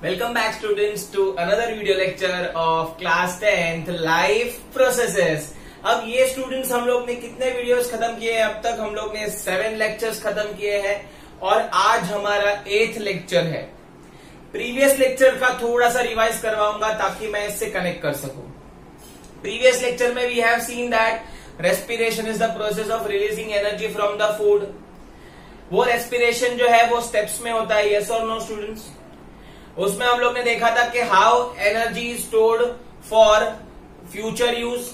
Welcome back students to another video lecture of class 10th life processes। अब ये students हम लोग ने कितने वीडियोस खत्म किए हैं? अब तक हम लोग ने 7 लेक्चर्स खत्म किए हैं और आज हमारा 8th लेक्चर है। प्रीवियस लेक्चर का थोड़ा सा रिवाइज करवाऊंगा ताकि मैं इससे कनेक्ट कर सकूं। प्रीवियस लेक्चर में we have seen that respiration is the process of releasing energy from the food. वो रेस्पिरेशन जो है वो स्टेप्स में होता है, यस और नो स्टूडेंट्स? उसमें हम लोग ने देखा था कि how energy is stored for future use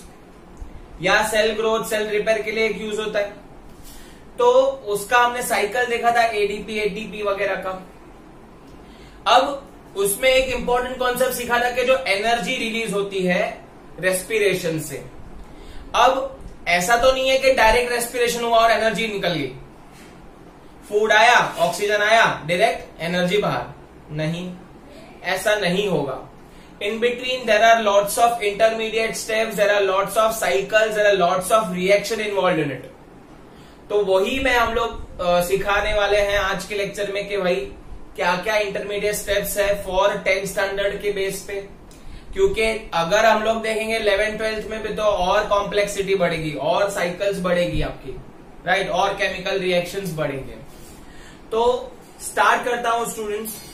या सेल ग्रोथ, सेल रिपेयर के लिए एक यूज होता है। तो उसका हमने साइकिल देखा था, एडीपी एटीपी वगैरह का। अब उसमें एक इंपॉर्टेंट कॉन्सेप्ट सीखा था कि जो एनर्जी रिलीज होती है रेस्पिरेशन से। अब ऐसा तो नहीं है कि डायरेक्ट रेस्पिरेशन हुआ और एनर्जी निकल गई, फूड आया, ऑक्सीजन आया, डायरेक्ट एनर्जी बाहर, नहीं, ऐसा नहीं होगा। In between there are lots of intermediate steps, there are lots of cycles, there are lots of reaction involve in it. तो वही मैं हम लोग सिखाने वाले हैं आज के लेक्चर में कि भाई क्या क्या इंटरमीडिएट स्टेप्स है फॉर 10th स्टैंडर्ड के बेस पे। क्योंकि अगर हम लोग देखेंगे 11th-12th में भी तो और कॉम्प्लेक्सिटी बढ़ेगी और साइकिल्स बढ़ेगी आपकी, राइट, और केमिकल रिएक्शंस बढ़ेंगे। तो स्टार्ट करता हूं स्टूडेंट्स।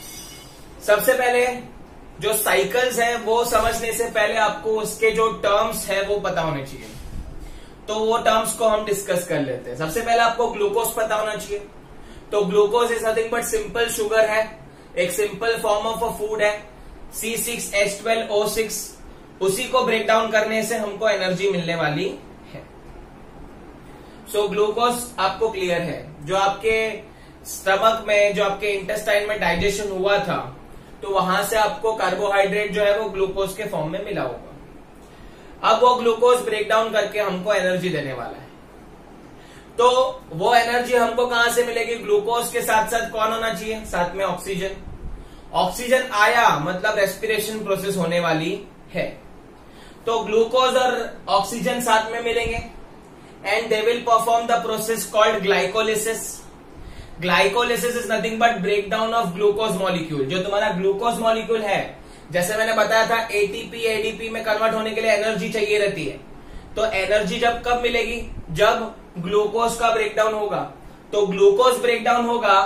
सबसे पहले जो साइकिल्स हैं वो समझने से पहले आपको उसके जो टर्म्स है वो पता होने चाहिए। तो वो टर्म्स को हम डिस्कस कर लेते हैं। सबसे पहले आपको ग्लूकोज पता होना चाहिए। तो glucose is nothing but simple sugar है, एक simple form of a food है, C6H12O6। उसी को ब्रेक डाउन करने से हमको एनर्जी मिलने वाली है। सो ग्लूकोज आपको क्लियर है। जो आपके स्टमक में, जो आपके इंटेस्टाइन में डाइजेशन हुआ था, तो वहां से आपको कार्बोहाइड्रेट जो है वो ग्लूकोज के फॉर्म में मिला होगा। अब वो ग्लूकोज ब्रेक डाउन करके हमको एनर्जी देने वाला है। तो वो एनर्जी हमको कहां से मिलेगी? ग्लूकोज के साथ साथ कौन होना चाहिए? साथ में ऑक्सीजन। ऑक्सीजन आया मतलब रेस्पिरेशन प्रोसेस होने वाली है। तो ग्लूकोज और ऑक्सीजन साथ में मिलेंगे and they will perform the process called glycolysis. Glycolysis is nothing but break down of glucose molecule. जो तुम्हारा ग्लूकोज मॉलिक्यूल है, जैसे मैंने बताया था एटीपी एडीपी में कन्वर्ट होने के लिए एनर्जी चाहिए रहती है। तो एनर्जी जब कब मिलेगी? जब ग्लूकोज का ब्रेकडाउन होगा। तो ग्लूकोज ब्रेकडाउन होगा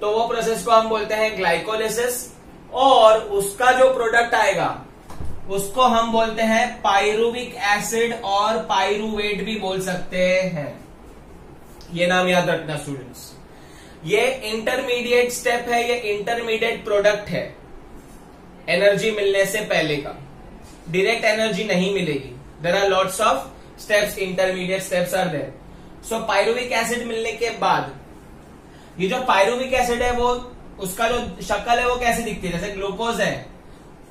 तो वो प्रोसेस को हम बोलते हैं ग्लाइकोलिसिस, और उसका जो प्रोडक्ट आएगा उसको हम बोलते हैं पाइरुविक एसिड और पाइरुवेट भी बोल सकते हैं। ये नाम याद रखना स्टूडेंट्स। ये इंटरमीडिएट स्टेप है, ये इंटरमीडिएट प्रोडक्ट है एनर्जी मिलने से पहले का। डायरेक्ट एनर्जी नहीं मिलेगी। There are lots of steps, intermediate steps are there. So pyruvic acid मिलने के बाद ये जो पाइरुविक एसिड है वो, उसका जो शक्ल है वो कैसे दिखती है? जैसे ग्लूकोज है,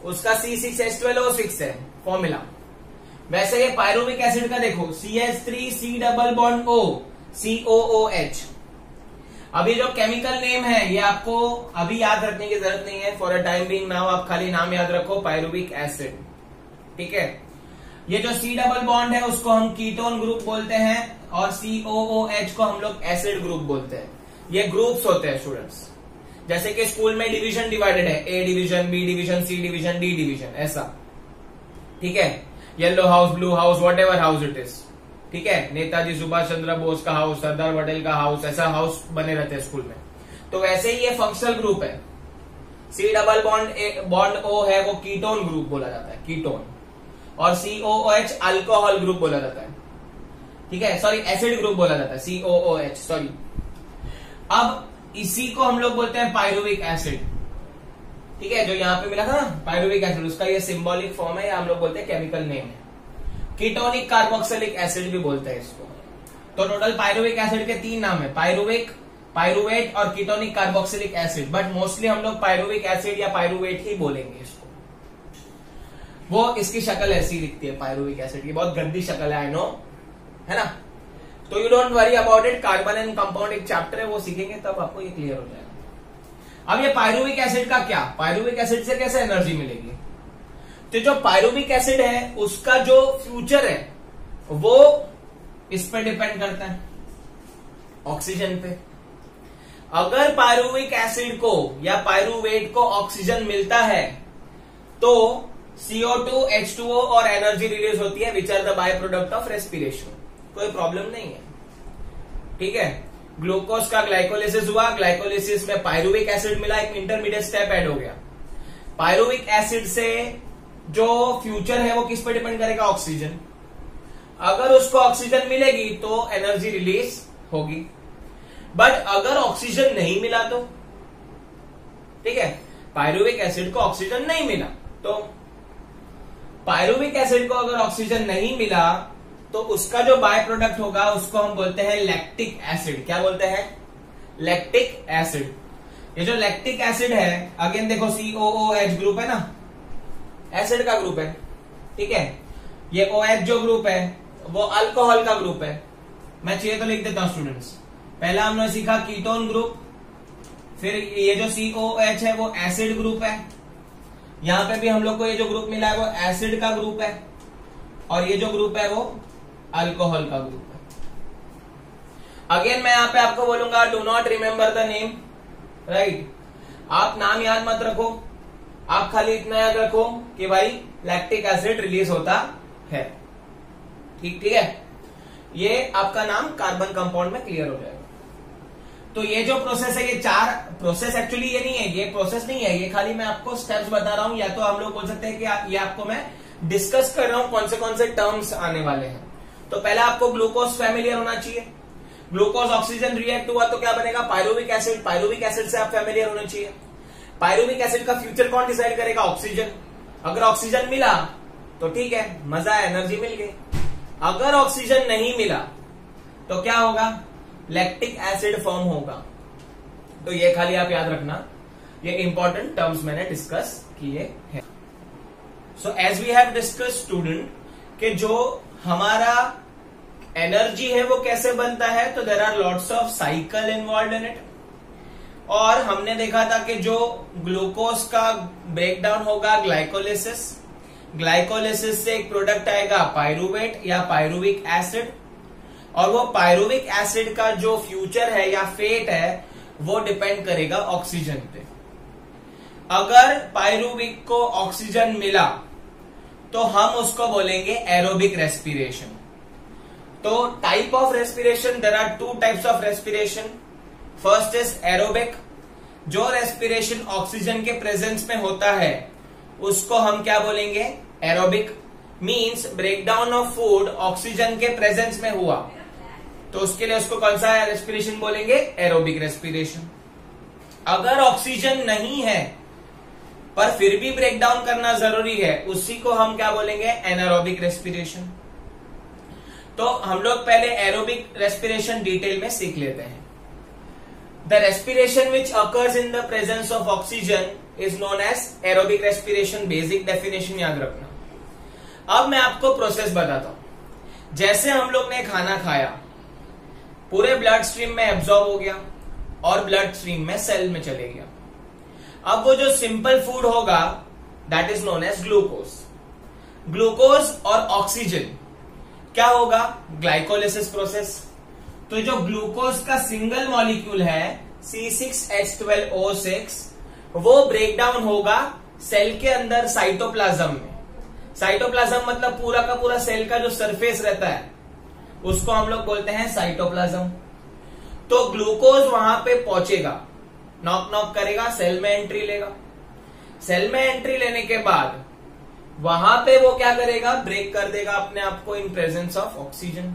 उसका C6H12O6 है फॉर्मूला। वैसे ये पाइरुविक एसिड का देखो, CH3C+O COOH। अभी जो केमिकल नेम है ये आपको अभी याद रखने की जरूरत नहीं है। For a time being now आप खाली नाम याद रखो, पाइरुविक एसिड, ठीक है। ये जो C डबल बॉन्ड है उसको हम कीटोन ग्रुप बोलते हैं और COOH को हम लोग एसिड ग्रुप बोलते हैं। ये ग्रुप्स होते हैं स्टूडेंट्स। जैसे कि स्कूल में डिवीजन डिवाइडेड है, A division, B division, C division, D division, ऐसा, ठीक है। Yellow house, blue house, what ever house it is, ठीक है। नेताजी सुभाष चंद्र बोस का हाउस, सरदार पटेल का हाउस, ऐसा हाउस बने रहते हैं स्कूल में। तो वैसे ही ये फंक्शनल ग्रुप है। C डबल बॉन्ड O है वो कीटोन ग्रुप बोला जाता है, कीटोन। और COOH अल्कोहल ग्रुप बोला जाता है, ठीक है, सॉरी एसिड ग्रुप बोला जाता है, COOH, सॉरी। अब इसी को हम लोग बोलते हैं पाइरुविक एसिड, ठीक है। जो यहां पे मिला था ना पाइरुविक एसिड, उसका ये सिंबॉलिक फॉर्म है, या हम लोग बोलते हैं केमिकल नेम है। कीटोनिक कार्बोक्सिलिक एसिड भी बोलते हैं इसको। तो टोटल पाइरुविक एसिड के 3 नाम है, पाइरुविक, पाइरुवेट और ketonic carboxylic acid. But mostly हम लोग पाइरुविक एसिड या पाइरुवेट ही बोलेंगे इसको। वो इसकी शक्ल ऐसी दिखती है पाइरुविक एसिड की, बहुत गंदी शक्ल है, आई नो, है ना। तो you don't worry about it. Carbon and compound एक चैप्टर है, वो सीखेंगे तब आपको ये क्लियर हो जाएगा। अब ये पाइरुविक एसिड का क्या? पाइरुविक एसिड से कैसे एनर्जी मिलेगी? तो जो पाइरुविक एसिड है उसका जो फ्यूचर है वो इस पे डिपेंड करता है, ऑक्सीजन पे। अगर पायरुविक एसिड को या पायरुवेट को ऑक्सीजन मिलता है तो CO2, H2O और एनर्जी रिलीज होती है, which are the by product of respiration. कोई प्रॉब्लम नहीं है, ठीक है। ग्लूकोज का ग्लाइकोलिसिस हुआ, ग्लाइकोलिसिस में पायरुविक एसिड मिला, एक इंटरमीडिएट स्टेप ऐड हो गया। पायरुविक एसिड से जो फ्यूचर है वो किस पर डिपेंड करेगा? ऑक्सीजन। अगर उसको ऑक्सीजन मिलेगी तो एनर्जी रिलीज होगी, बट अगर ऑक्सीजन नहीं मिला तो, ठीक है, पायरुविक एसिड को ऑक्सीजन नहीं मिला तो, पायरुविक एसिड को अगर ऑक्सीजन नहीं मिला तो उसका जो बाय प्रोडक्ट होगा उसको हम बोलते हैं लैक्टिक एसिड। क्या बोलते हैं? Lactic acid. ये जो लैक्टिक एसिड है, अगेन देखो COOH ग्रुप है ना, एसिड का ग्रुप है, ठीक है। ये OH जो ग्रुप है वो अल्कोहल का ग्रुप है। मैं चाहिए तो लिख देता हूं स्टूडेंट्स। पहला हमने सीखा कीटोन ग्रुप, फिर ये जो COOH है वो एसिड ग्रुप है। यहां पे भी हम लोग को ये जो ग्रुप मिला है वो एसिड का ग्रुप है, और ये जो ग्रुप है वो अल्कोहल का ग्रुप है। अगेन मैं यहां पे आपको बोलूंगा do not remember the name, right. आप नाम याद मत रखो, आप खाली इतना याद रखो कि भाई लैक्टिक एसिड रिलीज होता है, ठीक है। ये आपका नाम कार्बन कंपाउंड में क्लियर हो जाएगा। तो ये जो प्रोसेस है, ये 4 प्रोसेस, एक्चुअली ये नहीं है, ये प्रोसेस नहीं है, ये खाली मैं आपको स्टेप्स बता रहा हूं, या तो हम लोग बोल सकते हैं कि ये आपको मैं डिस्कस कर रहा हूं कौन से टर्म्स आने वाले हैं। तो पहला आपको ग्लूकोज फैमिलियर होना चाहिए। ग्लूकोज ऑक्सीजन रिएक्ट हुआ तो क्या बनेगा? Pyruvic acid. पायरुविक एसिड से आप फैमिलियर होने चाहिए। पायरुविक एसिड का फ्यूचर कौन डिसाइड करेगा? ऑक्सीजन। अगर ऑक्सीजन मिला तो ठीक है, मजा है, एनर्जी मिल गई। अगर ऑक्सीजन नहीं मिला तो क्या होगा? लैक्टिक एसिड फॉर्म होगा। तो ये खाली आप याद रखना, ये इंपॉर्टेंट टर्म्स मैंने डिस्कस किए हैं। So as we have discuss student कि जो हमारा एनर्जी है वो कैसे बनता है, तो there are lots of cycle involve in it. और हमने देखा था कि जो ग्लूकोज का ब्रेकडाउन होगा ग्लाइकोलिसिस, ग्लाइकोलिसिस से एक प्रोडक्ट आएगा पायरुवेट या पायरुविक एसिड, और वो पायरुविक एसिड का जो फ्यूचर है या फेट है वो डिपेंड करेगा ऑक्सीजन पे। अगर पायरुविक को ऑक्सीजन मिला तो हम उसको बोलेंगे एरोबिक रेस्पिरेशन। तो type of respiration, there are 2 types of respiration. First is aerobic, जो रेस्पिरेशन ऑक्सीजन के प्रेजेंस में होता है उसको हम क्या बोलेंगे? Aerobic. Means breakdown of food oxygen के प्रेजेंस में हुआ तो उसके लिए उसको कौन सा रेस्पिरेशन बोलेंगे? Aerobic respiration. अगर ऑक्सीजन नहीं है पर फिर भी ब्रेकडाउन करना जरूरी है, उसी को हम क्या बोलेंगे? Anaerobic respiration. तो हम लोग पहले एरोबिक रेस्पिरेशन डिटेल में सीख लेते हैं। The respiration which occurs in the presence of oxygen is known as aerobic respiration. Basic definition याद रखना। अब मैं आपको प्रोसेस बताता हूं। जैसे हम लोग ने खाना खाया, पूरे ब्लड स्ट्रीम में एब्जॉर्ब हो गया और ब्लड स्ट्रीम में सेल में चले गया। अब वो जो सिंपल फूड होगा that is known as glucose. Glucose और ऑक्सीजन क्या होगा? Glycolysis process. तो जो ग्लूकोज का सिंगल मॉलिक्यूल है C6H12O6 वो ब्रेकडाउन होगा सेल के अंदर साइटोप्लाज्म में। साइटोप्लाज्म मतलब पूरा का पूरा सेल का जो सरफेस रहता है उसको हम लोग बोलते हैं साइटोप्लाज्म। तो ग्लूकोज वहां पे पहुंचेगा, नॉक नॉक करेगा, सेल में एंट्री लेगा। सेल में एंट्री लेने के बाद वहां पे वो क्या करेगा? ब्रेक कर देगा अपने आप को इन प्रेजेंस ऑफ ऑक्सीजन।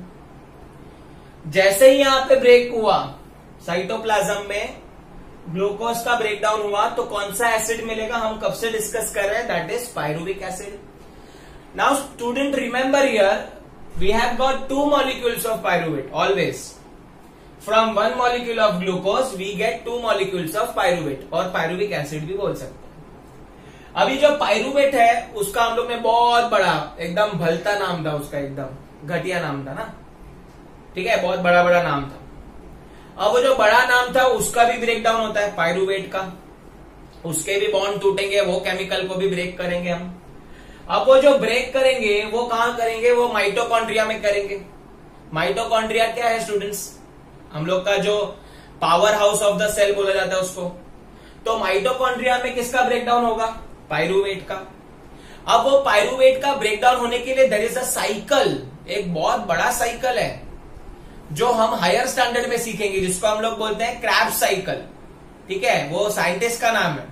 जैसे ही यहां पे ब्रेक हुआ साइटोप्लाज्म में, ग्लूकोज का ब्रेकडाउन हुआ तो कौन सा एसिड मिलेगा? हम कब से डिस्कस कर रहे हैं, that is pyruvic acid. Now student remember here we have got 2 molecules of pyruvate always. From 1 molecule of glucose we get 2 molecules of pyruvate, और pyruvic acid भी बोल सकते हैं। अभी जो पायरुवेट है उसका हम लोग ने बहुत बड़ा एकदम भलता नाम था, उसका एकदम घटिया नाम था ना, ठीक है, बहुत बड़ा बड़ा नाम था। अब वो जो बड़ा नाम था उसका भी ब्रेकडाउन होता है पायरुवेट का, उसके भी बॉन्ड टूटेंगे, वो केमिकल को भी ब्रेक करेंगे हम। अब वो जो ब्रेक करेंगे वो कहां करेंगे? वो माइटोकॉन्ड्रिया में करेंगे। माइटोकॉन्ड्रिया क्या है स्टूडेंट्स? हम लोग का जो powerhouse of the cell बोला जाता है उसको। तो माइटोकॉन्ड्रिया में किसका ब्रेकडाउन होगा? पायरूवेट का। अब वो पायरूवेट का ब्रेकडाउन होने के लिए देयर इज अ साइकिल, एक बहुत बड़ा साइकिल है जो हम हायर स्टैंडर्ड में सीखेंगे, जिसको हम लोग बोलते हैं क्रेब्स साइकिल। ठीक है, वो साइंटिस्ट का नाम है।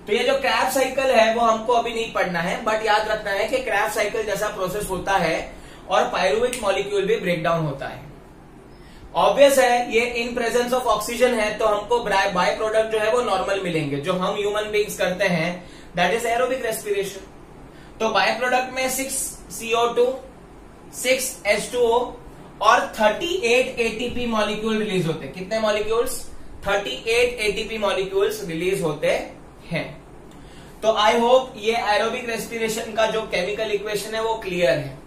तो ये जो क्रेब्स साइकिल है वो हमको अभी नहीं पढ़ना है, बट याद रखना है कि क्रेब्स साइकिल जैसा प्रोसेस होता है और पायरूवेट मॉलिक्यूल भी ब्रेकडाउन होता है। ऑब्वियस है, ये इन प्रेजेंस ऑफ ऑक्सीजन है तो हमको बाय प्रोडक्ट जो है वो नॉर्मल मिलेंगे, जो हम ह्यूमन बीइंग्स करते हैं, दैट इज एरोबिक रेस्पिरेशन। तो बाय प्रोडक्ट में 6 CO2, 6 H2O और 38 ATP मॉलिक्यूल रिलीज होते हैं। कितने मॉलिक्यूल्स? 38 ATP मॉलिक्यूल्स रिलीज होते हैं। तो आई होप ये एरोबिक रेस्पिरेशन का जो केमिकल इक्वेशन है वो क्लियर है।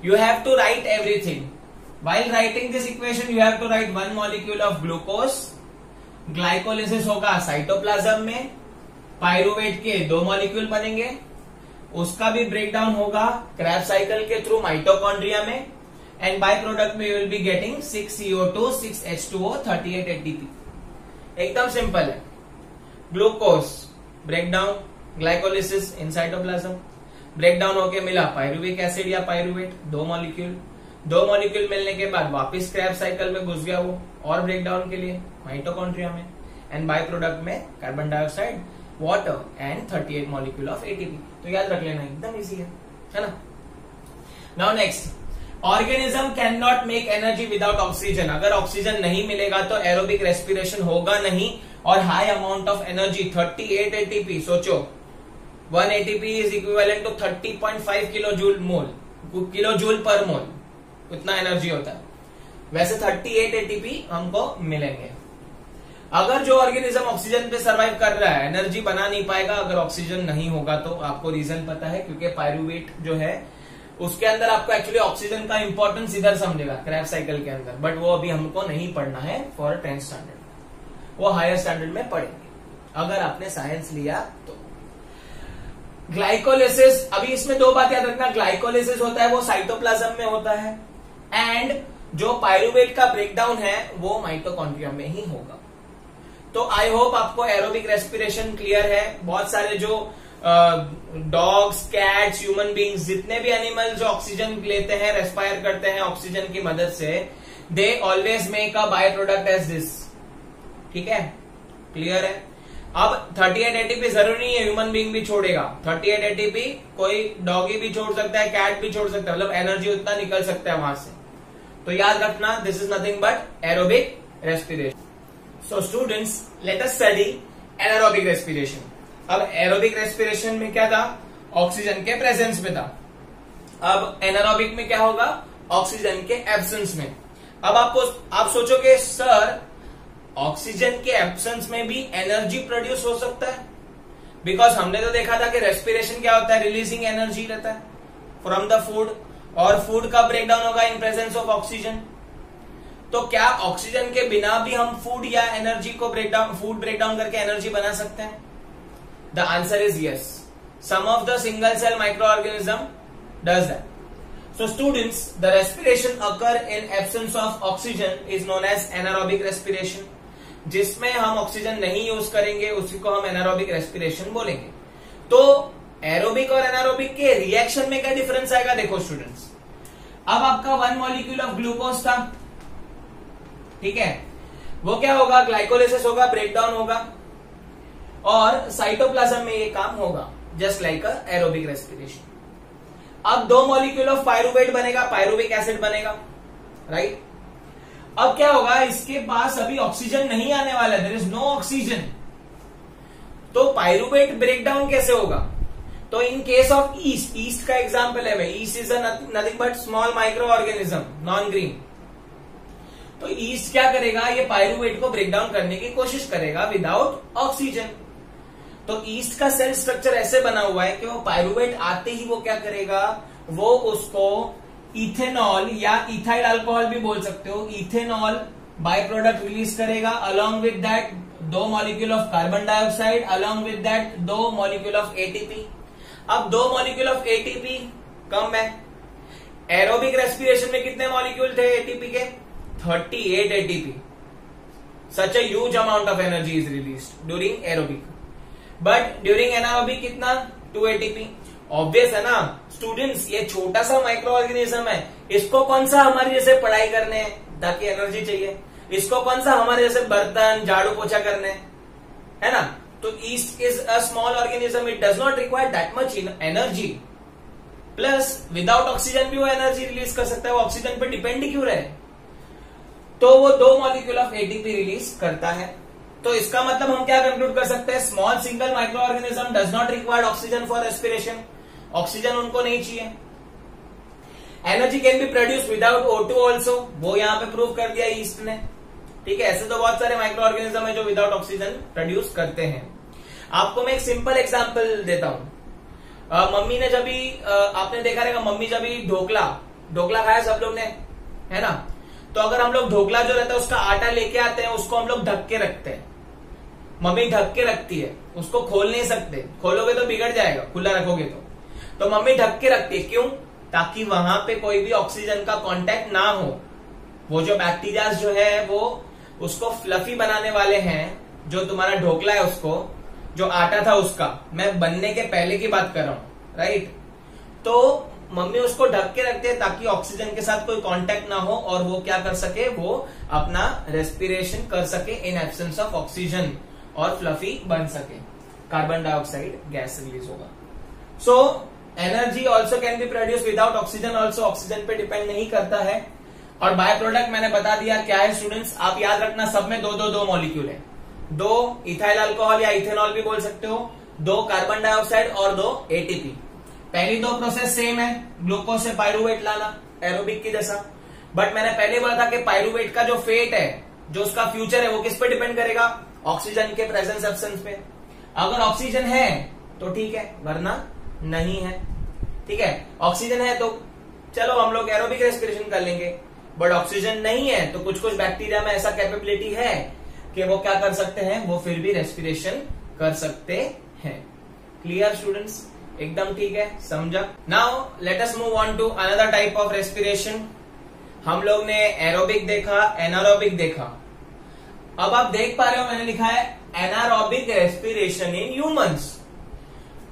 You have to write everything. While writing this equation, you have to write 1 molecule of glucose, glycolysis होगा साइटोप्लाज्म में, पायरूवेट के 2 मॉलिक्यूल बनेंगे, उसका भी ब्रेकडाउन होगा क्रेब्स साइकिल के थ्रू माइटोकॉन्ड्रिया में, एंड बाय प्रोडक्ट में you will be getting 6 CO2, 6 H2O, 38 ATP। एकदम सिंपल है। Glucose breakdown, glycolysis in cytoplasm, breakdown होके मिला पायरूविक एसिड या पायरूवेट, 2 मॉलिक्यूल मिलने के बाद वापस क्रेब्स साइकिल में घुस गया वो और ब्रेकडाउन के लिए माइटोकॉन्ड्रिया में, एंड बाय प्रोडक्ट में carbon dioxide, water and 38 molecule of ATP. तो याद रख लेना, एकदम इजी है ना। Now next, organism cannot make energy without oxygen. अगर ऑक्सीजन नहीं मिलेगा तो एरोबिक रेस्पिरेशन होगा नहीं, और high amount of energy 38 ATP, सोचो 1 ATP is equivalent to 30.5 kilojoule per mole, उतना एनर्जी होता है। वैसे 38 ATP हमको मिलेंगे। अगर जो ऑर्गेनिज्म ऑक्सीजन पे सरवाइव कर रहा है, एनर्जी बना नहीं पाएगा अगर ऑक्सीजन नहीं होगा। तो आपको रीजन पता है, क्योंकि पायरूवेट जो है उसके अंदर आपको एक्चुअली ऑक्सीजन का इंपॉर्टेंस इधर समझेगा क्रेब्स साइकिल के अंदर, बट वो अभी हमको नहीं पढ़ना है फॉर 10th स्टैंडर्ड, वो हायर स्टैंडर्ड में पढ़ेंगे अगर आपने साइंस लिया तो। ग्लाइकोलिसिस, अभी इसमें 2 बात याद रखना, ग्लाइकोलिसिस होता है वो साइटोप्लाज्म में होता है, एंड जो पायरूवेट का ब्रेकडाउन है वो माइटोकॉन्ड्रिया में ही होगा। तो आई होप आपको एरोबिक रेस्पिरेशन क्लियर है। बहुत सारे जो डॉग्स, कैट्स, ह्यूमन बींग्स, जितने भी एनिमल जो ऑक्सीजन लेते हैं, रेस्पायर करते हैं ऑक्सीजन की मदद से, they always make a by product as this. ठीक है, क्लियर है। अब 38 ATP जरूरी नहीं है ह्यूमन बींग भी छोड़ेगा। 38 ATP कोई डॉगी भी छोड़ सकता है, कैट भी छोड़ सकता है, मतलब एनर्जी उतना निकल सकता है वहां से। तो याद रखना, this is nothing but aerobic respiration. So students, let us study anaerobic respiration. अब एरोबिक रेस्पिरेशन में क्या था? ऑक्सीजन के प्रेजेंस में था। अब एनारोबिक में क्या होगा? ऑक्सीजन के एब्सेंस में। अब आप सोचोगे सर ऑक्सीजन के एब्सेंस में भी एनर्जी प्रोड्यूस हो सकता है? बिकॉज हमने तो देखा था कि रेस्पिरेशन क्या होता है, रिलीजिंग एनर्जी रहता है फ्रॉम द फूड, और फूड का ब्रेकडाउन होगा इन प्रेजेंस ऑफ ऑक्सीजन। तो क्या ऑक्सीजन के बिना भी हम फूड या एनर्जी को फूड ब्रेकडाउन करके एनर्जी बना सकते हैं? The answer is yes. Some of the single cell microorganism does that. So students, the respiration occur in absence of oxygen is known as anaerobic respiration. जिसमें हम oxygen नहीं use करेंगे उसी को हम एनारोबिक रेस्पिरेशन बोलेंगे। तो aerobic और एनारोबिक के रिएक्शन में क्या डिफरेंस आएगा? देखो स्टूडेंट्स, अब आपका 1 मॉलिक्यूल ऑफ ग्लूकोज था, ठीक है, वो क्या होगा? ग्लाइकोलिसिस होगा, ब्रेकडाउन होगा, और साइटोप्लाज्म में ये काम होगा जस्ट लाइक अ एरोबिक रेस्पिरेशन। अब 2 मॉलिक्यूल ऑफ पायरूवेट बनेगा, पायरूविक एसिड बनेगा, राइट। अब क्या होगा? इसके पास अभी ऑक्सीजन नहीं आने वाला है, देयर इज नो ऑक्सीजन। तो पायरूवेट ब्रेकडाउन कैसे होगा? तो इन केस ऑफ ईस्ट का एग्जांपल है भाई, east is nothing but small micro organism, non green. तो ईस्ट क्या करेगा? ये पायरूवेट को ब्रेकडाउन करने की कोशिश करेगा विदाउट ऑक्सीजन। तो ईस्ट का सेल स्ट्रक्चर ऐसे बना हुआ है कि वो पायरूवेट आते ही वो क्या करेगा? वो उसको इथेनॉल या इथाइल अल्कोहल भी बोल सकते हो, इथेनॉल बाय प्रोडक्ट रिलीज करेगा, along with that 2 molecule of carbon dioxide, along with that 2 molecule of ATP. अब 2 मॉलिक्यूल ऑफ एटीपी कम है। एरोबिक रेस्पिरेशन में कितने मॉलिक्यूल थे एटीपी के? 38 ATP. Such a huge amount of energy is released during aerobic, but during anaerobic कितना 2 ATP। Obvious है ना students, ये छोटा सा माइक्रो ऑर्गेनिज्म है, इसको कौन सा हमारी जैसे पढ़ाई करने ताकि एनर्जी चाहिए, इसको कौन सा हमारे जैसे बर्तन झाड़ू पोछा करने, है ना। तो east is a small organism, it does not require that much energy, plus without oxygen भी वो एनर्जी रिलीज कर सकता है, वो ऑक्सीजन पे डिपेंड क्यों रहे। तो वो 2 मॉलिक्यूल ऑफ एटीपी रिलीज करता है। तो इसका मतलब हम क्या कंक्लूड कर सकते हैं, small single micro organism does not required oxygen for respiration, oxygen उनको नहीं चाहिए। Energy can be produce without O2 also, वो यहां पे प्रूव कर दिया ईस्ट ने, ठीक है। ऐसे तो बहुत सारे माइक्रो ऑर्गेनिज्म है जो विदाउट ऑक्सीजन प्रोड्यूस करते हैं। आपको मैं एक सिंपल एग्जांपल देता हूं। मम्मी ने जब भी आपने देखा रहेगा, मम्मी जब भी ढोकला खाया सब लोग ने, है ना। तो अगर हम लोग ढोकला जो रहता है उसका आटा लेके आते हैं, उसको हम लोग ढक के रखते हैं, मम्मी ढक के रखती है, उसको खोल नहीं सकते, खोलोगे तो बिगड़ जाएगा, खुला रखोगे तो मम्मी ढक के रखती है, क्यों, ताकि वहां पे कोई भी ऑक्सीजन का कांटेक्ट ना हो। वो जो बैक्टीरिया जो है वो उसको फ्लफी बनाने वाले हैं, जो तुम्हारा ढोकला है उसको, जो आटा था उसका, मैं बनने के पहले की बात कर रहा हूं, राइट। तो मम्मी उसको ढक के रखते हैं ताकि ऑक्सीजन के साथ कोई कांटेक्ट ना हो और वो क्या कर सके, वो अपना रेस्पिरेशन कर सके इन एब्सेंस ऑफ ऑक्सीजन और फ्लफी बन सके, कार्बन डाइऑक्साइड गैस रिलीज होगा। So energy also can be produce without oxygen, also oxygen पे डिपेंड नहीं करता है। और बाय प्रोडक्ट मैंने बता दिया क्या है स्टूडेंट्स, आप याद रखना सब में 2 मॉलिक्यूल है, 2 इथाइल अल्कोहल या इथेनॉल भी बोल सकते हो, 2 कार्बन डाइऑक्साइड और 2 ATP। पहली 2 प्रोसेस सेम है, ग्लूकोज से पायरुवेट लाना एरोबिक की जैसा, बट मैंने पहले बोला था कि पायरुवेट का जो फेट है, जो उसका फ्यूचर है, वो किस पे डिपेंड करेगा, ऑक्सीजन के प्रेजेंस एब्सेंस पे। अगर ऑक्सीजन है तो ठीक है, वरना नहीं है, ठीक है। ऑक्सीजन है तो चलो हम लोग एरोबिक रेस्पिरेशन कर लेंगे, बट ऑक्सीजन नहीं है तो कुछ बैक्टीरिया में ऐसा कैपेबिलिटी है कि वो क्या कर सकते हैं, वो फिर भी रेस्पिरेशन कर सकते हैं। क्लियर स्टूडेंट्स, एकदम ठीक है, समझा। Now let us move on to another type of respiration. हम लोग ने एरोबिक देखा, एनारोबिक देखा। अब आप देख पा रहे हो मैंने लिखा है एनारोबिक रेस्पिरेशन इन ह्यूमंस।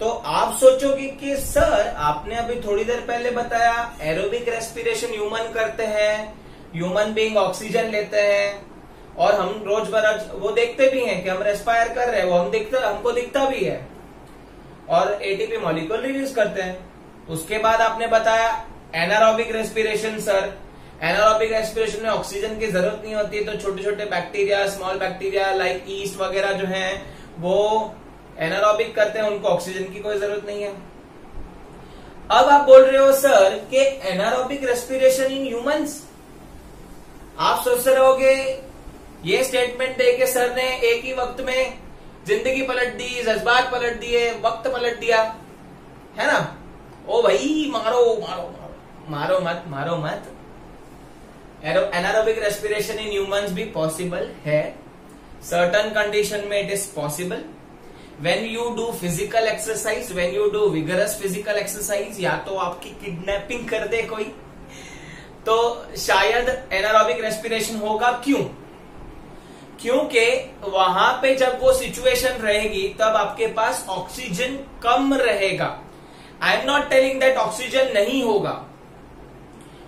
तो आप सोचोगे कि सर आपने अभी थोड़ी देर पहले बताया एरोबिक रेस्पिरेशन ह्यूमन करते हैं, ह्यूमन बीइंग ऑक्सीजन लेते हैं और हम रोज बरोज वो देखते भी हैं कि हम रेस्पायर कर रहे हैं, वो हमको दिखता भी है और एटीपी मॉलिक्यूल रिलीज करते हैं। उसके बाद आपने बताया anaerobic respiration. Sir anaerobic respiration में ऑक्सीजन की जरूरत नहीं होती, तो छोटे छोटे bacteria, small bacteria like east वगैरह जो है वो एनारोबिक करते हैं, उनको ऑक्सीजन की कोई जरूरत नहीं है। अब आप बोल रहे हो सर कि एनारोबिक रेस्पिरेशन इन ह्यूमंस, आप सोच रहे होगे ये स्टेटमेंट देके सर ने एक ही वक्त में जिंदगी पलट दी, जज्बात पलट दिए, वक्त पलट दिया, है ना। ओ भाई मारो मारो मारो मारो मत। एनारोबिक रेस्पिरेशन इन ह्यूमंस भी पॉसिबल है, सर्टन कंडीशन में it is possible. When you do physical exercise, when you do vigorous physical exercise, या तो आपकी किडनैपिंग कर दे कोई, तो शायद एनारोबिक रेस्पिरेशन होगा। क्यों? क्योंकि वहां पे जब वो सिचुएशन रहेगी तब आपके पास ऑक्सीजन कम रहेगा। I am not telling that oxygen नहीं होगा,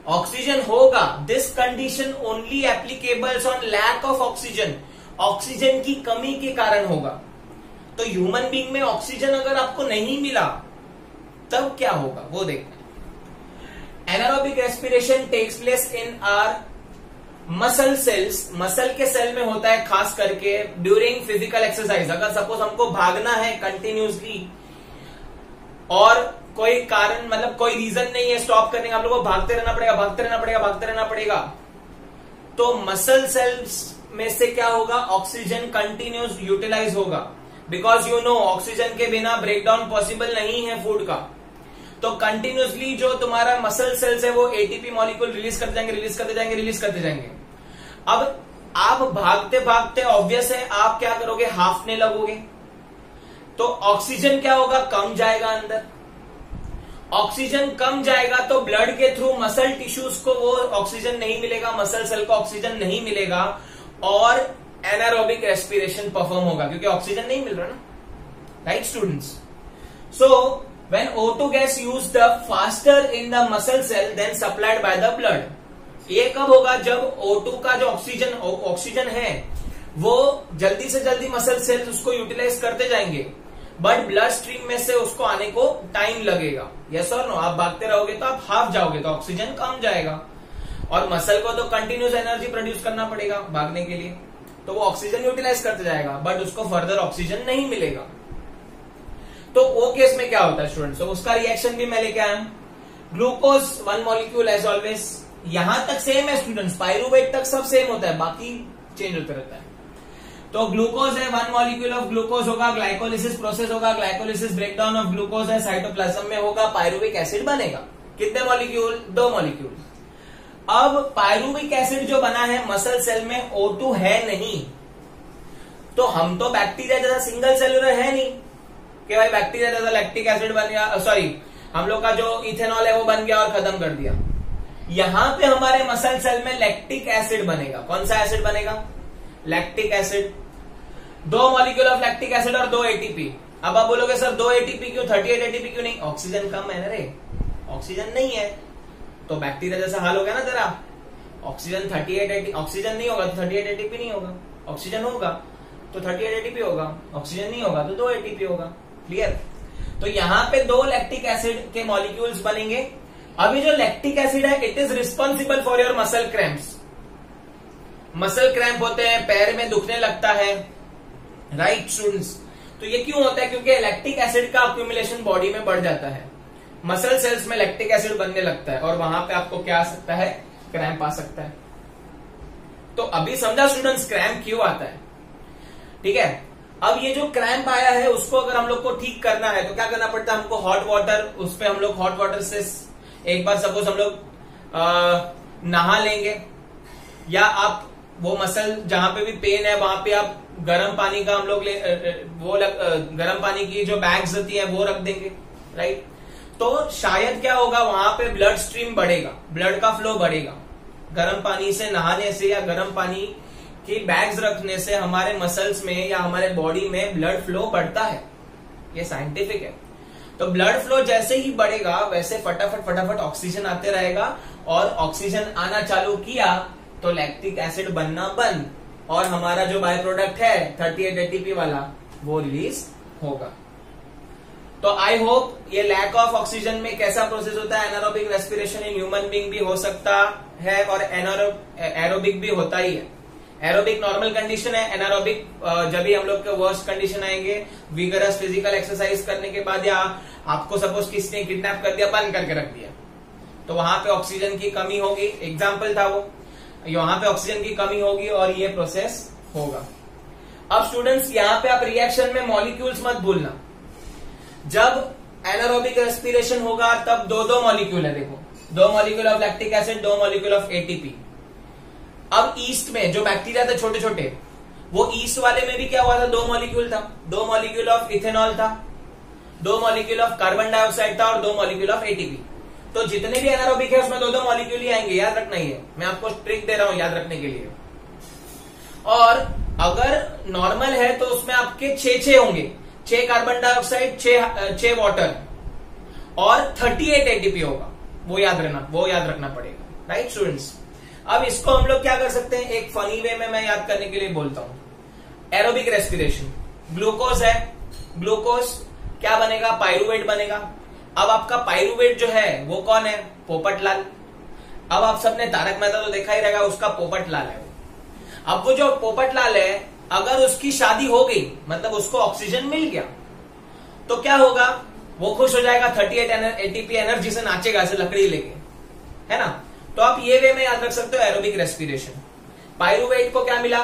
ऑक्सीजन होगा। This condition only applicables on lack of oxygen, oxygen की कमी के कारण होगा। तो ह्यूमन बीइंग में ऑक्सीजन अगर आपको नहीं मिला तब क्या होगा वो देखना। Anaerobic respiration takes place in our muscle cells, muscle के सेल में होता है खास करके ड्यूरिंग फिजिकल एक्सरसाइज। अगर सपोज हमको भागना है कंटिन्यूसली और कोई कारण मतलब कोई रीजन नहीं है स्टॉप करने का, आप लोगों को भागते रहना पड़ेगा, भागते रहना पड़ेगा, भागते रहना पड़ेगा, तो मसल सेल्स में से क्या होगा, ऑक्सीजन कंटिन्यूस यूटिलाइज होगा। बिकॉज यू नो ऑक्सीजन के बिना ब्रेकडाउन पॉसिबल नहीं है फूड का। तो कंटिन्यूसली जो तुम्हारा मसल सेल्स है वो एटीपी मॉलिक्यूल रिलीज करते जाएंगे, रिलीज करते जाएंगे, रिलीज करते जाएंगे। अब आप भागते भागते ऑब्वियस है आप क्या करोगे, हाफने लगोगे, तो ऑक्सीजन क्या होगा, कम जाएगा अंदर। ऑक्सीजन कम जाएगा तो ब्लड के थ्रू मसल टिश्यूज को वो ऑक्सीजन नहीं मिलेगा, मसल सेल को ऑक्सीजन नहीं मिलेगा और एनारोबिक रेस्पिरेशन परफॉर्म होगा, क्योंकि ऑक्सीजन नहीं मिल रहा ना, right students. So when O2 gas used up faster in the muscle cell than supplied by the blood. ये कब होगा? जब O2 का जो ऑक्सीजन है वो जल्दी से जल्दी मसल सेल्स उसको यूटिलाइज करते जाएंगे, बट ब्लड स्ट्रीम में से उसको आने को टाइम लगेगा। यस और नो? आप भागते रहोगे तो आप हाफ जाओगे, तो ऑक्सीजन कम जाएगा, और मसल को तो कंटिन्यूस एनर्जी प्रोड्यूस करना पड़ेगा भागने के लिए, तो वो ऑक्सीजन यूटिलाइज करते जाएगा, बट उसको फर्दर ऑक्सीजन नहीं मिलेगा। तो वो केस में क्या होता है स्टूडेंट्स? तो उसका रिएक्शन भी मैं लेके आया हूं। ग्लूकोज 1 मॉलिक्यूल एज ऑलवेज, यहां तक सेम है स्टूडेंट्स, पायरुवेट तक सब सेम होता है, बाकी चेंज होता रहता है। तो ग्लूकोज है, 1 मॉलिक्यूल ऑफ ग्लूकोज होगा, ग्लाइकोलिसिस प्रोसेस होगा, ग्लाइकोलिसिस ब्रेकडाउन ऑफ ग्लूकोज है, साइटोप्लाज्म में होगा, पायरुविक एसिड बनेगा। कितने मॉलिक्यूल? 2 मॉलिक्यूल। अब पायरुविक एसिड जो बना है मसल सेल में O2 है नहीं, तो हम तो बैक्टीरिया जैसा सिंगल सेलुलर है नहीं कि भाई बैक्टीरिया जैसा लैक्टिक एसिड बन गया, सॉरी हम लोग का जो इथेनॉल है वो बन गया और खत्म कर दिया। यहां पे हमारे मसल सेल में लैक्टिक एसिड बनेगा। कौन सा एसिड बनेगा? Lactic acid. 2 molecule of lactic acid और 2 ATP। अब आप बोलोगे सर 2 ATP क्यों, 38 ATP क्यों नहीं? ऑक्सीजन कम है ना रे, ऑक्सीजन नहीं है, तो बैक्टीरिया जैसा हाल हो गया ना तेरा। ऑक्सीजन 38 ATP, ऑक्सीजन नहीं होगा तो 38 ATP नहीं होगा, ऑक्सीजन होगा तो 38 ATP होगा, ऑक्सीजन नहीं होगा तो 2 ATP होगा। क्लियर? तो यहां पे 2 लैक्टिक एसिड के मॉलिक्यूल्स बनेंगे। अभी जो लैक्टिक एसिड है it is responsible for your muscle cramps. Muscle cramp होते हैं, पैर में दुखने लगता है, राइट स्टूडेंट्स? तो ये क्यों होता है? क्योंकि लैक्टिक एसिड का अक्यूमुलेशन बॉडी में बढ़ जाता है, मसल सेल्स में लैक्टिक एसिड बनने लगता है, और वहां पे आपको क्या आ सकता है? क्रैम्प आ सकता है। तो अभी समझा स्टूडेंट्स क्रैम्प क्यों आता है? ठीक है। अब ये जो क्रैम्प आया है उसको अगर हम लोग को ठीक करना है तो क्या करना पड़ता है? हमको हॉट वाटर, उस पर हम लोग हॉट वाटर से एक बार सपोज हम लोग नहा लेंगे, या आप वो मसल जहां पे भी पेन है वहां पे आप गर्म पानी का हम लोग गर्म पानी की जो बैग्स होती है वो रख देंगे, राइट? तो शायद क्या होगा, वहां पे ब्लड स्ट्रीम बढ़ेगा, ब्लड का फ्लो बढ़ेगा। गर्म पानी से नहाने से या गर्म पानी की बैग्स रखने से हमारे मसल्स में या हमारे बॉडी में ब्लड फ्लो बढ़ता है, ये साइंटिफिक है। तो ब्लड फ्लो जैसे ही बढ़ेगा वैसे फटाफट ऑक्सीजन आते रहेगा, और ऑक्सीजन आना चालू किया तो लैक्टिक एसिड बनना बंद, और हमारा जो बाय प्रोडक्ट है 38 ATP वाला वो रिलीज होगा। तो आई होप ये लैक ऑफ ऑक्सीजन में कैसा प्रोसेस होता है, anaerobic respiration in human being भी हो सकता है और एरोबिक भी होता ही है। एरोबिक नॉर्मल कंडीशन है, एनारोबिक जब भी हम लोग के वर्स्ट कंडीशन आएंगे, विगरस फिजिकल एक्सरसाइज करने के बाद, या आपको सपोज किसने किडनैप कर दिया, बंद करके रख दिया, तो वहां पे ऑक्सीजन की कमी होगी, एग्जाम्पल था वो, वहां पे ऑक्सीजन की कमी होगी और ये प्रोसेस होगा। अब स्टूडेंट्स यहाँ पे आप रिएक्शन में मॉलिक्यूल्स मत भूलना। जब एनारोबिक रेस्पिरेशन होगा तब 2 मॉलिक्यूल है, देखो 2 molecule of lactic acid, 2 molecule of ATP। अब ईस्ट में जो बैक्टीरिया थे छोटे छोटे, वो ईस्ट वाले में भी क्या हुआ था, 2 मॉलिक्यूल था, 2 मॉलिक्यूल ऑफ इथेनॉल था, 2 मॉलिक्यूल ऑफ कार्बन डाइऑक्साइड था और 2 मॉलिक्यूल ऑफ ATP। तो जितने भी एनारोबिक है उसमें 2 मॉलिक्यूल ही आएंगे, याद रखना ही है, मैं आपको ट्रिक दे रहा हूं याद रखने के लिए। और अगर नॉर्मल है तो उसमें आपके 6 होंगे, 6 कार्बन डाइऑक्साइड, 6 वाटर, और 38 ATP होगा, वो याद रखना पड़ेगा, राइट स्टूडेंट्स? अब इसको हम लोग क्या कर सकते हैं, एक फनी वे में मैं याद करने के लिए बोलता हूं। एरोबिक रेस्पिरेशन, ग्लूकोज है, ग्लूकोज क्या बनेगा, पायरुवेट बनेगा। अब आपका पायरुवेट जो है वो कौन है, पोपटलाल। अब आप सबने तारक मेहता तो देखा ही रहेगा, उसका पोपटलाल है। अब वो जो पोपटलाल है, अगर उसकी शादी हो गई, मतलब उसको ऑक्सीजन मिल गया, तो क्या होगा, वो खुश हो जाएगा, 38 ATP एनर्जी से नाचेगा ऐसे लकड़ी लेके, है ना? तो आप ये वे में याद रख सकते हो एरोबिक रेस्पिरेशन। पायरुवेट को क्या मिला,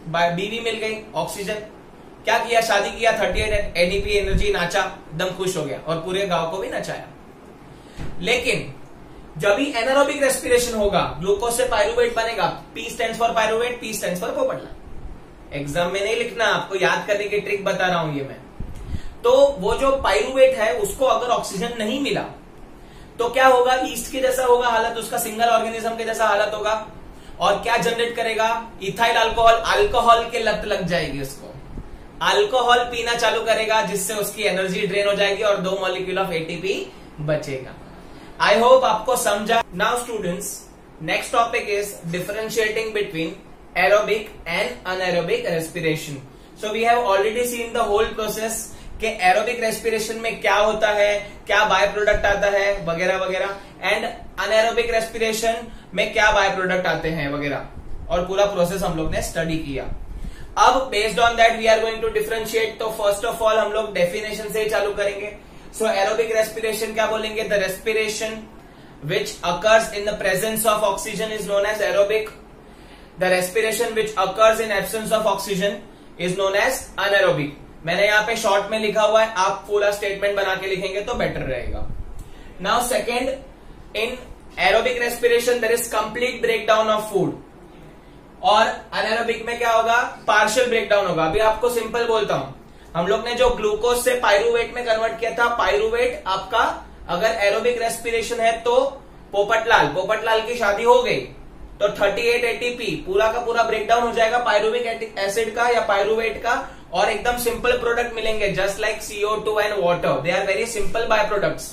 बीवी मिल गई, ऑक्सीजन, क्या किया, शादी किया, 38 ATP एनर्जी, नाचा, एकदम खुश हो गया और पूरे गांव को भी नचाया। लेकिन जब भी एनारोबिक रेस्पिरेशन होगा, ग्लूकोज से पायरुवेट बनेगा, P stands for pyruvate, P stands for Popatlal. Exam में नहीं लिखना, आपको याद करने की ट्रिक बता रहा हूं ये मैं। तो वो जो पायरुवेट है उसको अगर ऑक्सीजन नहीं मिला तो क्या होगा, ईस्ट के जैसा होगा हालत, उसका सिंगल ऑर्गेनिज्म के जैसा हालत होगा, और क्या जनरेट करेगा, इथाइल अल्कोहल, अल्कोहल के लत लग जाएगी उसको, अल्कोहल पीना चालू करेगा जिससे उसकी एनर्जी ड्रेन हो जाएगी और 2 मॉलिक्यूल ऑफ एटीपी बचेगा। आई होप आपको समझा। Now students, next topic is differentiating between aerobic and anaerobic respiration. So we have already seen the whole process कि एरोबिक रेस्पिरेशन में क्या होता है, क्या बाय प्रोडक्ट आता है वगैरह वगैरह, एंड अनएरोबिक रेस्पिरेशन में क्या बाय प्रोडक्ट आते हैं वगैरह, और पूरा प्रोसेस हम लोग ने स्टडी किया। अब based on that we are going to differentiate. तो फर्स्ट ऑफ ऑल हम लोग डेफिनेशन से ही चालू करेंगे। सो एरोबिक रेस्पिरेशन क्या बोलेंगे, the respiration which occurs in the presence of oxygen is known as aerobic, the respiration which occurs in absence of oxygen is known as anaerobic. मैंने यहाँ पे शॉर्ट में लिखा हुआ है, आप पूरा स्टेटमेंट बना के लिखेंगे तो बेटर रहेगा। Now second, in aerobic respiration there is complete breakdown of food, और अनएरोबिक में क्या होगा, पार्शियल ब्रेकडाउन होगा। अभी आपको सिंपल बोलता हूं, हम लोग ने जो ग्लूकोज से पायरुवेट में कन्वर्ट किया था, पायरुवेट आपका अगर एरोबिक रेस्पिरेशन है तो पोपटलाल की शादी हो गई तो 38 एटीपी पूरा का पूरा ब्रेकडाउन हो जाएगा पायरुविक एसिड का या पायरुवेट का, और एकदम सिंपल प्रोडक्ट मिलेंगे just like CO2 and water, they are very simple by products.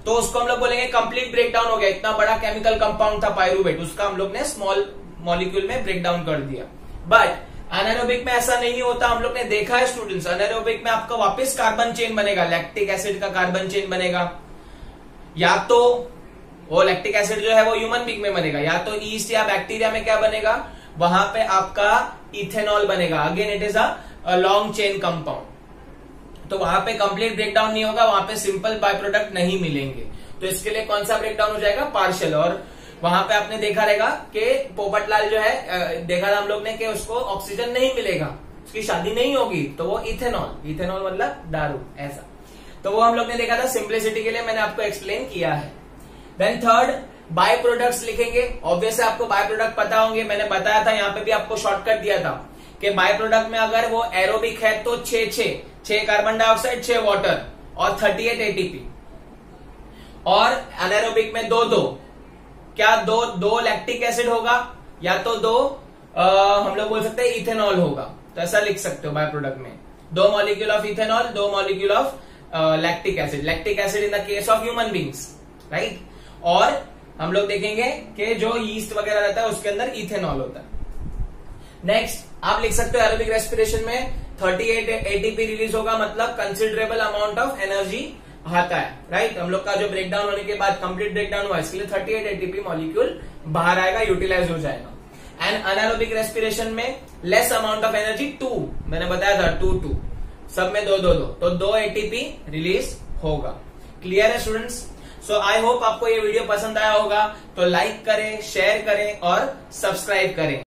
तो उसको हम लोग बोलेंगे कंप्लीट ब्रेकडाउन हो गया। इतना बड़ा केमिकल कंपाउंड था पायरुवेट, उसका हम लोग ने स्मॉल मॉलिक्यूल में ब्रेक डाउन कर दिया। बट अनएरोबिक में ऐसा नहीं होता। हम लोग ने देखा है स्टूडेंट्स, अनएरोबिक में आपका वापस कार्बन चेन बनेगा, लैक्टिक एसिड का कार्बन चेन बनेगा, या तो वो लैक्टिक एसिड जो है वो ह्यूमन बींग में बनेगा, या तो ईस्ट या बैक्टीरिया में क्या बनेगा, वहां पे आपका इथेनॉल बनेगा। Again it is a long chain compound, तो वहां पे कंप्लीट ब्रेकडाउन नहीं होगा, वहां पे सिंपल बाय प्रोडक्ट नहीं मिलेंगे। तो इसके लिए कौन सा ब्रेकडाउन हो जाएगा, पार्शियल। और वहां पे आपने देखा रहेगा कि पोपटलाल जो है, देखा था हम लोग ने कि उसको ऑक्सीजन नहीं मिलेगा, उसकी शादी नहीं होगी, तो वो इथेनॉल मतलब दारू ऐसा, तो वो हम लोग ने देखा था। सिंप्लिसिटी के लिए मैंने आपको एक्सप्लेन किया है। देन थर्ड, बाय प्रोडक्ट्स लिखेंगे। ऑब्वियसली आपको बाय प्रोडक्ट पता होंगे, मैंने बताया था, यहाँ पे भी आपको शॉर्टकट दिया था कि बाय प्रोडक्ट में अगर वो एरोबिक है तो 6 कार्बन डाइऑक्साइड, 6 वाटर और 38 एटीपी, और अनएरोबिक में 2 क्या 2 लैक्टिक एसिड होगा, या तो 2 हम लोग बोल सकते हैं इथेनॉल होगा। तो ऐसा लिख सकते हो बाय प्रोडक्ट में 2 molecule of ethanol, 2 molecule of lactic acid in the case of human beings, right. और हम लोग देखेंगे कि जो यीस्ट वगैरह रहता है उसके अंदर इथेनॉल होता है। नेक्स्ट आप लिख सकते हो एरोबिक रेस्पिरेशन में 38 एटीपी रिलीज होगा, मतलब कंसिडरेबल अमाउंट ऑफ एनर्जी आता है, राइट। हम लोग का जो ब्रेकडाउन होने के बाद कंप्लीट ब्रेकडाउन हुआ, इसके लिए 38 एटीपी मॉलिक्यूल बाहर आएगा, यूटिलाइज हो जाएगा। एंड अनएरोबिक रेस्पिरेशन में लेस अमाउंट ऑफ एनर्जी 2, मैंने बताया था 2 सब में 2 तो 2 एटीपी रिलीज होगा। क्लियर है स्टूडेंट्स? सो आई होप आपको ये वीडियो पसंद आया होगा, तो लाइक करें, शेयर करें और सब्सक्राइब करें।